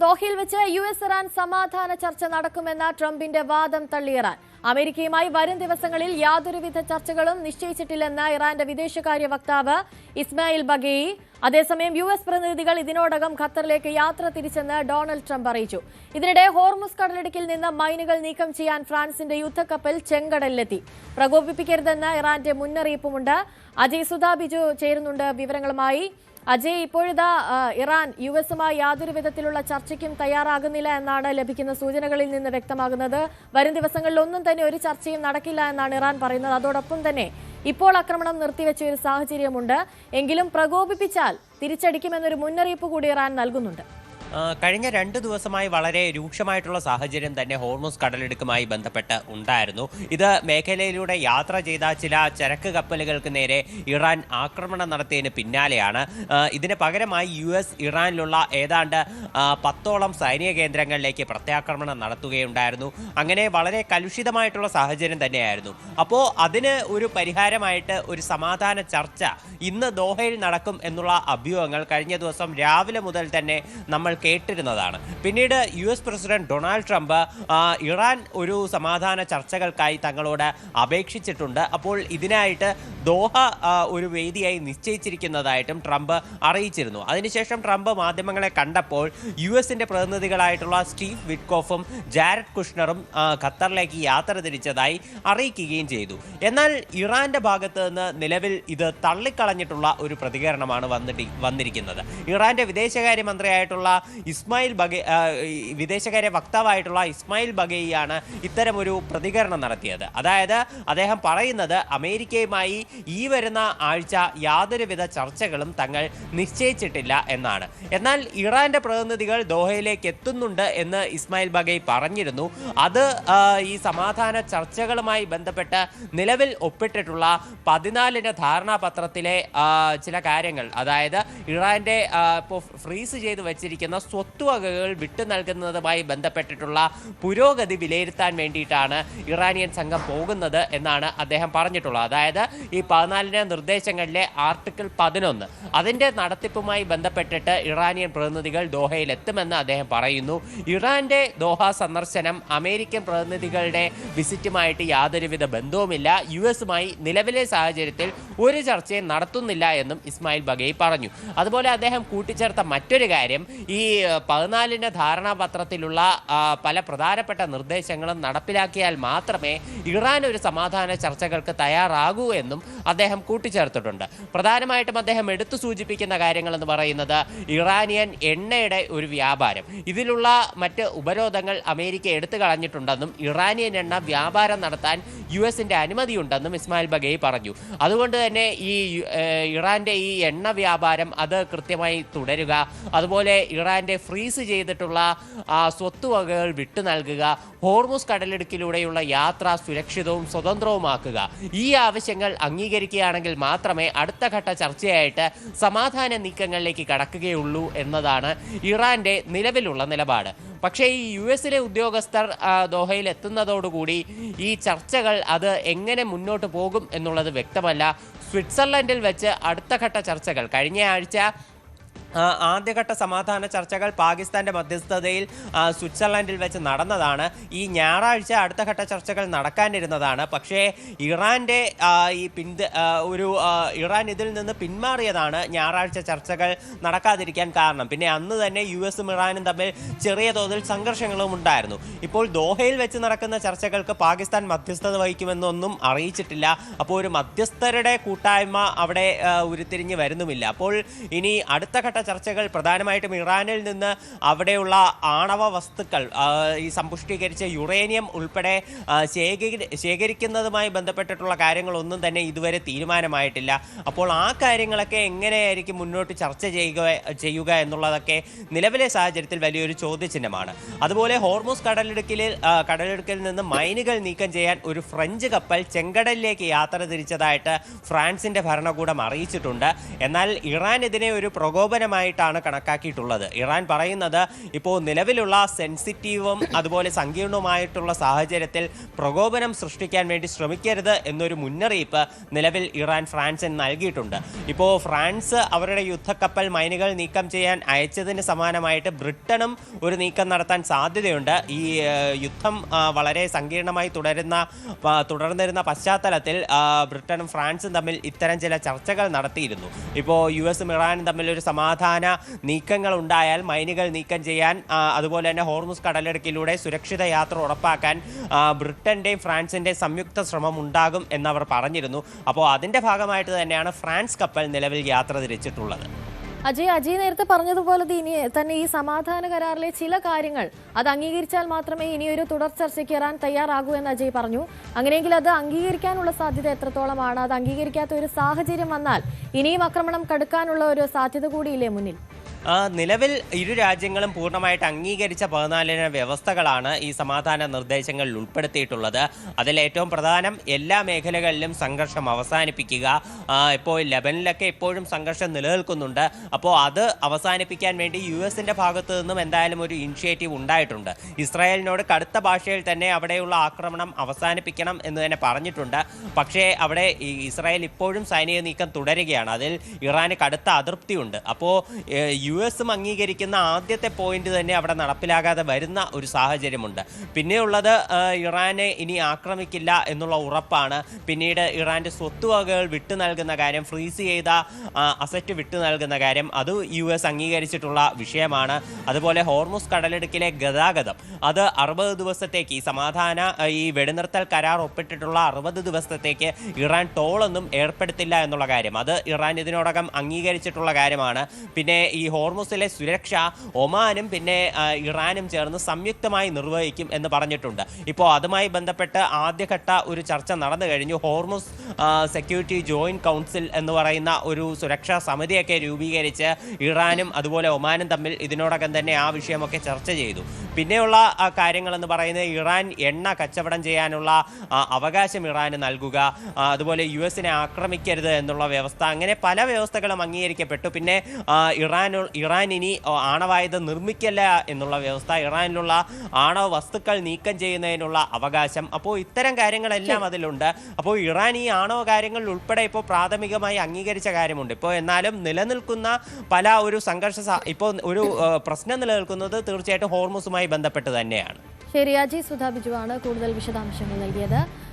ദോഹയിൽ വെച്ച് US Iran സമാധാന ചർച്ച നടക്കുമെന്ന ട്രംപിന്റെ വാദം തള്ളി ഇറാൻ. അമേരിക്കയുമായി വരും ദിവസങ്ങളിൽ യാതൊരുവിധ ചർച്ചകളും നിശ്ചയിച്ചിട്ടില്ലെന്ന് ഇറാന്റെ വിദേശകാര്യ വക്താവ് ഇസ്മായിൽ ബഗേയി. അതേസമയം യുഎസ് പ്രതിനിധികൾ ഇതിനോടകം ഖത്തറിലേക്ക് യാത്ര തിരിച്ചെന്ന് ഡൊണാൾഡ് ട്രംപ് അറിയിച്ചു. ഇതിനിടെ ഹോർമുസ് കടലിടുക്കിൽ നിന്ന് മൈനുകൾ നീക്കം ചെയ്യാൻ ഫ്രാൻസിന്റെ യുദ്ധക്കപ്പൽ ചെങ്കടലിലെത്തി. പ്രകോപിപ്പിക്കരുതെന്ന് ഇറാന്റെ മുന്നറിയിപ്പുമുണ്ട്. അജയ് സുധാ ബിജു ചേരുന്നുണ്ട് വിവരങ്ങളുമായി. അജയ്, ഇപ്പോഴിതാ ഇറാൻ യുഎസുമായി യാതൊരു വിധത്തിലുള്ള ചർച്ചയ്ക്കും തയ്യാറാകുന്നില്ല എന്നാണ് ലഭിക്കുന്ന സൂചനകളിൽ നിന്ന് വ്യക്തമാകുന്നത്. വരും ദിവസങ്ങളിൽ ഒന്നും തന്നെ ഒരു ചർച്ചയും നടക്കില്ല എന്നാണ് ഇറാൻ പറയുന്നത്. അതോടൊപ്പം തന്നെ ഇപ്പോൾ ആക്രമണം നിർത്തിവെച്ച ഒരു സാഹചര്യമുണ്ട്. എങ്കിലും പ്രകോപിപ്പിച്ചാൽ തിരിച്ചടിക്കുമെന്നൊരു മുന്നറിയിപ്പ് കൂടി ഇറാൻ നൽകുന്നുണ്ട്. കഴിഞ്ഞ 2 ദിവസമായി വളരെ രൂക്ഷമായിട്ടുള്ള സാഹചര്യം തന്നെ ഹോർമുസ് കടലിടുക്കുമായി ബന്ധപ്പെട്ട് ഉണ്ടായിരുന്നു. ഇത് മേഖലയിലൂടെ യാത്ര ചെയ്ത ചില ചരക്ക് കപ്പലുകൾക്ക് നേരെ ഇറാൻ ആക്രമണം നടത്തിയതിന് പിന്നാലെയാണ്. ഇതിന് പകരമായി യുഎസ് ഇറാനിലുള്ള ഏതാണ്ട് 10ഓളം സൈനിക കേന്ദ്രങ്ങളിലേക്ക് പ്രത്യാക്രമണം നടത്തുകയുണ്ടായിരുന്നു. അങ്ങനെ വളരെ കലുഷിതമായിട്ടുള്ള സാഹചര്യം തന്നെയായിരുന്നു. അപ്പോൾ അതിന് ഒരു പരിഹാരമായിട്ട് ഒരു സമാധാന ചർച്ച ഇന്ന് ദോഹയിൽ നടക്കും എന്നുള്ള അഭ്യൂഹങ്ങൾ കഴിഞ്ഞ ദിവസം രാവിലെ മുതൽ തന്നെ നമ്മൾ കേട്ടിരുന്നതാണ്. പിന്നീട് US president Donald Trump Iran ഒരു സമാധാന ചർച്ചകൾക്കായി തങ്ങളോട് അപേക്ഷിച്ചിട്ടുണ്ട്. അപ്പോൾ ഇതിനായിട്ട് ദോഹ ഒരു വേദിയായി നിശ്ചയിച്ചിരിക്കുന്നതായിട്ടും ട്രംപ് അറിയിച്ചിരുന്നു. അതിനുശേഷം ട്രംപ് മാധ്യമങ്ങളെ കണ്ടപ്പോൾ യുഎസിന്റെ പ്രതിനിധികളായിട്ടുള്ള സ്റ്റീവ് വിറ്റ്കോഫും ജാരഡ് കുഷ്ണറും ഖത്തറിലേക്ക് യാത്ര തിരിച്ചതായി അറിയിക്കുകയും ചെയ്തു. എന്നാൽ ഇറാന്റെ ഭാഗത്ത് നിന്ന് നിലവിൽ ഇത് തള്ളിക്കളഞ്ഞിട്ടുള്ള ഒരു പ്രതികരണമാണ് വന്നിരിക്കുന്നത്. ഇറാന്റെ വിദേശകാര്യമന്ത്രിയായിട്ടുള്ള വിദേശകാര്യ വക്താവായിട്ടുള്ള ഇസ്മായിൽ ബഗേയിയാണ് ഇത്തരമൊരു പ്രതികരണം നടത്തിയത്. അതായത് അദ്ദേഹം പറയുന്നത് അമേരിക്കയുമായി ഈ വരുന്ന ആഴ്ച യാതൊരുവിധ ചർച്ചകളും തങ്ങൾ നിശ്ചയിച്ചിട്ടില്ല എന്നാണ്. എന്നാൽ ഇറാന്റെ പ്രതിനിധികൾ ദോഹയിലേക്ക് എത്തുന്നുണ്ട് എന്ന് ഇസ്മായിൽ ബഗേയി പറഞ്ഞിരുന്നു. അത് ഈ സമാധാന ചർച്ചകളുമായി ബന്ധപ്പെട്ട് നിലവിൽ ഒപ്പിട്ടിട്ടുള്ള 14 ധാരണാപത്രത്തിലെ ചില കാര്യങ്ങൾ, അതായത് ഇറാന്റെ ഫ്രീസ് ചെയ്ത് വെച്ചിരിക്കുന്ന സ്വത്തുവകകൾ വിട്ടു നൽകുന്നതുമായി ബന്ധപ്പെട്ടിട്ടുള്ള പുരോഗതി വിലയിരുത്താൻ വേണ്ടിയിട്ടാണ് ഇറാനിയൻ സംഘം പോകുന്നത് എന്നാണ് അദ്ദേഹം പറഞ്ഞിട്ടുള്ളത്. അതായത് ഈ 14 നിർദ്ദേശങ്ങളിലെ ആർട്ടിക്കിൾ 11 അതിൻ്റെ നടത്തിപ്പുമായി ബന്ധപ്പെട്ടിട്ട് ഇറാനിയൻ പ്രതിനിധികൾ ദോഹയിൽ എത്തുമെന്ന് അദ്ദേഹം പറയുന്നു. ഇറാന്റെ ദോഹ സന്ദർശനം അമേരിക്കൻ പ്രതിനിധികളുടെ വിസിറ്റുമായിട്ട് യാതൊരുവിധ ബന്ധവുമില്ല. യുഎസുമായി നിലവിലെ സാഹചര്യത്തിൽ ഒരു ചർച്ചയും നടത്തുന്നില്ല എന്നും ഇസ്മായിൽ ബഗേയി പറഞ്ഞു. അതുപോലെ അദ്ദേഹം കൂട്ടിച്ചേർത്ത മറ്റൊരു കാര്യം, ഈ 14 ധാരണാപത്രത്തിലുള്ള പല പ്രധാനപ്പെട്ട നിർദ്ദേശങ്ങളും നടപ്പിലാക്കിയാൽ മാത്രമേ ഇറാൻ ഒരു സമാധാന ചർച്ചകൾക്ക് തയ്യാറാകൂ എന്നും അദ്ദേഹം കൂട്ടിച്ചേർത്തിട്ടുണ്ട്. പ്രധാനമായിട്ടും അദ്ദേഹം എടുത്തു സൂചിപ്പിക്കുന്ന കാര്യങ്ങൾ എന്ന് പറയുന്നത് ഇറാനിയൻ എണ്ണയുടെ ഒരു വ്യാപാരം, ഇതിലുള്ള മറ്റ് ഉപരോധങ്ങൾ അമേരിക്ക എടുത്തു കളഞ്ഞിട്ടുണ്ടെന്നും ഇറാനിയൻ എണ്ണ വ്യാപാരം നടത്താൻ യുഎസിന്റെ അനുമതിയുണ്ടെന്നും ഇസ്മായിൽ ബഗേയി പറഞ്ഞു. അതുകൊണ്ട് തന്നെ ഈ ഇറാന്റെ ഈ എണ്ണ വ്യാപാരം അത് കൃത്യമായി തുടരുക, അതുപോലെ ഇറാന്റെ ഫ്രീസ് ചെയ്തിട്ടുള്ള സ്വത്തുവകകൾ വിട്ടു നൽകുക, ഹോർമുസ് കടലിടുക്കിലൂടെയുള്ള യാത്ര സുരക്ഷിതവും സ്വതന്ത്രവുമാക്കുക, ഈ ആവശ്യങ്ങൾ അംഗീകരിക്കുകയാണെങ്കിൽ മാത്രമേ അടുത്ത ഘട്ട ചർച്ചയായിട്ട് സമാധാന നീക്കങ്ങളിലേക്ക് കടക്കുകയുള്ളൂ എന്നതാണ് ഇറാന്റെ നിലവിലുള്ള നിലപാട്. പക്ഷേ ഈ യുഎസിലെ ഉദ്യോഗസ്ഥർ ദോഹയിൽ എത്തുന്നതോടുകൂടി ഈ ചർച്ചകൾ അത് എങ്ങനെ മുന്നോട്ട് പോകും എന്നുള്ളത് വ്യക്തമല്ല. സ്വിറ്റ്സർലൻഡിൽ വെച്ച് അടുത്ത ഘട്ട ചർച്ചകൾ കഴിഞ്ഞ ആഴ്ച ആദ്യഘട്ട സമാധാന ചർച്ചകൾ പാകിസ്ഥാന്റെ മധ്യസ്ഥതയിൽ സ്വിറ്റ്സർലൻഡിൽ വെച്ച് നടന്നതാണ്. ഈ ഞായറാഴ്ച അടുത്ത ഘട്ട ചർച്ചകൾ നടക്കാനിരുന്നതാണ്. പക്ഷേ ഇറാന്റെ ഇറാൻ ഇതിൽ നിന്ന് പിന്മാറിയതാണ് ഞായറാഴ്ച ചർച്ചകൾ നടക്കാതിരിക്കാൻ കാരണം. പിന്നെ അന്ന് തന്നെ യുഎസും ഇറാനും തമ്മിൽ ചെറിയ തോതിൽ സംഘർഷങ്ങളും ഉണ്ടായിരുന്നു. ഇപ്പോൾ ദോഹയിൽ വെച്ച് നടക്കുന്ന ചർച്ചകൾക്ക് പാകിസ്ഥാൻ മധ്യസ്ഥത വഹിക്കുമെന്നൊന്നും അറിയിച്ചിട്ടില്ല. അപ്പോൾ ഒരു മധ്യസ്ഥരുടെ കൂട്ടായ്മ അവിടെ ഉരുത്തിരിഞ്ഞ് വരുന്നുമില്ല. അപ്പോൾ ഇനി അടുത്ത ഘട്ട ചർച്ചകൾ പ്രധാനമായിട്ടും ഇറാനിൽ നിന്ന് അവിടെയുള്ള ആണവ വസ്തുക്കൾ, ഈ സമ്പുഷ്ടീകരിച്ച യുറേനിയം ഉൾപ്പെടെ ശേഖരിക്കുന്നതുമായി ബന്ധപ്പെട്ടിട്ടുള്ള കാര്യങ്ങളൊന്നും തന്നെ ഇതുവരെ തീരുമാനമായിട്ടില്ല. അപ്പോൾ ആ കാര്യങ്ങളൊക്കെ എങ്ങനെയായിരിക്കും മുന്നോട്ട് ചർച്ച ചെയ്യുക എന്നുള്ളതൊക്കെ നിലവിലെ സാഹചര്യത്തിൽ വലിയൊരു ചോദ്യചിഹ്നമാണ്. അതുപോലെ ഹോർമുസ് കടലിടുക്കിൽ നിന്ന് മൈനുകൾ നീക്കം ചെയ്യാൻ ഒരു ഫ്രഞ്ച് കപ്പൽ ചെങ്കടലിലേക്ക് യാത്ര തിരിച്ചതായിട്ട് ഫ്രാൻസിന്റെ ഭരണകൂടം അറിയിച്ചിട്ടുണ്ട്. എന്നാൽ ഇറാൻ ഇതിനെ ഒരു പ്രകോപനം പ്രകോപനമായിട്ടാണ് കണക്കാക്കിയിട്ടുള്ളത്. ഇറാൻ പറയുന്നത് ഇപ്പോൾ നിലവിലുള്ള സെൻസിറ്റീവും അതുപോലെ സങ്കീർണവുമായിട്ടുള്ള സാഹചര്യത്തിൽ പ്രകോപനം സൃഷ്ടിക്കാൻ വേണ്ടി ശ്രമിക്കരുത് എന്നൊരു മുന്നറിയിപ്പ് നിലവിൽ ഇറാൻ ഫ്രാൻസിന് നൽകിയിട്ടുണ്ട്. ഇപ്പോൾ ഫ്രാൻസ് അവരുടെ യുദ്ധക്കപ്പൽ മൈനുകൾ നീക്കം ചെയ്യാൻ അയച്ചതിന് സമാനമായിട്ട് ബ്രിട്ടനും ഒരു നീക്കം നടത്താൻ സാധ്യതയുണ്ട്. ഈ യുദ്ധം വളരെ സങ്കീർണമായി തുടർന്നിരുന്ന പശ്ചാത്തലത്തിൽ ബ്രിട്ടനും ഫ്രാൻസും തമ്മിൽ ഇത്തരം ചില ചർച്ചകൾ നടത്തിയിരുന്നു. ഇപ്പോൾ US-ഉം ഇറാനും തമ്മിൽ ഒരു സമാധാന നീക്കങ്ങൾ ഉണ്ടായാൽ മൈനുകൾ നീക്കം ചെയ്യാൻ, അതുപോലെ തന്നെ ഹോർമുസ് കടലിടുക്കിലൂടെ സുരക്ഷിത യാത്ര ഉറപ്പാക്കാൻ ബ്രിട്ടന്റെയും ഫ്രാൻസിന്റെയും സംയുക്ത ശ്രമം ഉണ്ടാകും എന്നവർ പറഞ്ഞിരുന്നു. അപ്പോൾ അതിന്റെ ഭാഗമായിട്ട് തന്നെയാണ് ഫ്രാൻസ് കപ്പൽ നിലവിൽ യാത്ര തിരിച്ചിട്ടുള്ളത്. അജയ് നേരത്തെ പറഞ്ഞതുപോലെ തന്നെ ഈ സമാധാന കരാറിലെ ചില കാര്യങ്ങൾ അത് അംഗീകരിച്ചാൽ മാത്രമേ ഇനിയൊരു തുടർ ചർച്ചയ്ക്ക് ഇറാൻ തയ്യാറാകൂ എന്ന് അജയ് പറഞ്ഞു. അങ്ങനെയെങ്കിൽ അത് അംഗീകരിക്കാനുള്ള സാധ്യത എത്രത്തോളമാണ്? അത് അംഗീകരിക്കാത്ത ഒരു സാഹചര്യം വന്നാൽ ഇനിയും ആക്രമണം കടുക്കാനുള്ള ഒരു സാധ്യത കൂടിയില്ലേ മുന്നിൽ? നിലവിൽ ഇരു രാജ്യങ്ങളും പൂർണ്ണമായിട്ട് അംഗീകരിച്ച 14 വ്യവസ്ഥകളാണ് ഈ സമാധാന നിർദ്ദേശങ്ങളിൽ ഉൾപ്പെടുത്തിയിട്ടുള്ളത്. അതിൽ ഏറ്റവും പ്രധാനം എല്ലാ മേഖലകളിലും സംഘർഷം അവസാനിപ്പിക്കുക. ഇപ്പോൾ ലെബനിലൊക്കെ ഇപ്പോഴും സംഘർഷം നിലനിൽക്കുന്നുണ്ട്. അപ്പോൾ അത് അവസാനിപ്പിക്കാൻ വേണ്ടി US-ന്റെ ഭാഗത്തു നിന്നും എന്തായാലും ഒരു ഇനിഷ്യേറ്റീവ് ഉണ്ടായിട്ടുണ്ട്. ഇസ്രായേലിനോട് കടുത്ത ഭാഷയിൽ തന്നെ അവിടെയുള്ള ആക്രമണം അവസാനിപ്പിക്കണം എന്ന് തന്നെ പറഞ്ഞിട്ടുണ്ട്. പക്ഷേ അവിടെ ഇസ്രായേൽ ഇപ്പോഴും സൈനിക നീക്കം തുടരുകയാണ്. അതിൽ ഇറാന് കടുത്ത അതൃപ്തിയുണ്ട്. അപ്പോൾ US-ഉം അംഗീകരിക്കുന്ന ആദ്യത്തെ പോയിന്റ് തന്നെ അവിടെ നടപ്പിലാകാതെ വരുന്ന ഒരു സാഹചര്യമുണ്ട്. പിന്നെയുള്ളത് ഇറാനെ ഇനി ആക്രമിക്കില്ല എന്നുള്ള ഉറപ്പാണ്. പിന്നീട് ഇറാന്റെ സ്വത്തുവകകൾ വിട്ടു നൽകുന്ന കാര്യം, ഫ്രീസ് ചെയ്ത അസറ്റ് വിട്ടു നൽകുന്ന കാര്യം, അത് US അംഗീകരിച്ചിട്ടുള്ള വിഷയമാണ്. അതുപോലെ ഹോർമുസ് കടലിടുക്കിലെ ഗതാഗതം അത് 60 ദിവസത്തേക്ക് ഈ വെടിനിർത്തൽ കരാർ ഒപ്പിട്ടിട്ടുള്ള 60 ദിവസത്തേക്ക് ഇറാൻ ടോളൊന്നും ഏർപ്പെടുത്തില്ല എന്നുള്ള കാര്യം, അത് ഇറാൻ ഇതിനോടകം അംഗീകരിച്ചിട്ടുള്ള കാര്യമാണ്. പിന്നെ ഈ ഹോർമുസിലെ സുരക്ഷ ഒമാനും പിന്നെ ഇറാനും ചേർന്ന് സംയുക്തമായി നിർവഹിക്കും എന്ന് പറഞ്ഞിട്ടുണ്ട്. ഇപ്പോൾ അതുമായി ബന്ധപ്പെട്ട് ആദ്യഘട്ട ഒരു ചർച്ച നടന്നു കഴിഞ്ഞു. ഹോർമുസ് സെക്യൂരിറ്റി ജോയിന്റ് കൗൺസിൽ എന്ന് പറയുന്ന ഒരു സുരക്ഷാ സമിതിയൊക്കെ രൂപീകരിച്ച് ഇറാനും അതുപോലെ ഒമാനും തമ്മിൽ ഇതിനോടകം തന്നെ ആ വിഷയമൊക്കെ ചർച്ച ചെയ്തു. പിന്നെയുള്ള കാര്യങ്ങളെന്ന് പറയുന്നത് ഇറാൻ എണ്ണ കച്ചവടം ചെയ്യാനുള്ള അവകാശം ഇറാന് നൽകുക, അതുപോലെ US-നെ ആക്രമിക്കരുത് എന്നുള്ള വ്യവസ്ഥ, അങ്ങനെ പല വ്യവസ്ഥകളും അംഗീകരിക്കപ്പെട്ടു. പിന്നെ ഇറാൻ ഇനി ആണവായുധം നിർമ്മിക്കില്ല എന്നുള്ള വ്യവസ്ഥ, ഇറാനിലുള്ള ആണവ വസ്തുക്കൾ നീക്കം ചെയ്യുന്നതിനുള്ള അവകാശം. അപ്പോൾ ഇത്തരം കാര്യങ്ങളെല്ലാം അതിലുണ്ട്. അപ്പോൾ ഇറാൻ ഈ ആണവ കാര്യങ്ങളിൽ ഉൾപ്പെടെ ഇപ്പോൾ പ്രാഥമികമായി അംഗീകരിച്ച കാര്യമുണ്ട്. ഇപ്പോൾ എന്നാലും നിലനിൽക്കുന്ന പല ഒരു ഇപ്പോൾ ഒരു പ്രശ്നം നിലനിൽക്കുന്നത് തീർച്ചയായിട്ടും ഹോർമുസുമായി ബന്ധപ്പെട്ട് തന്നെയാണ്. ശരി, അജയ് സുധാ ബിജുവാണ് കൂടുതൽ വിശദാംശങ്ങൾ നൽകിയത്.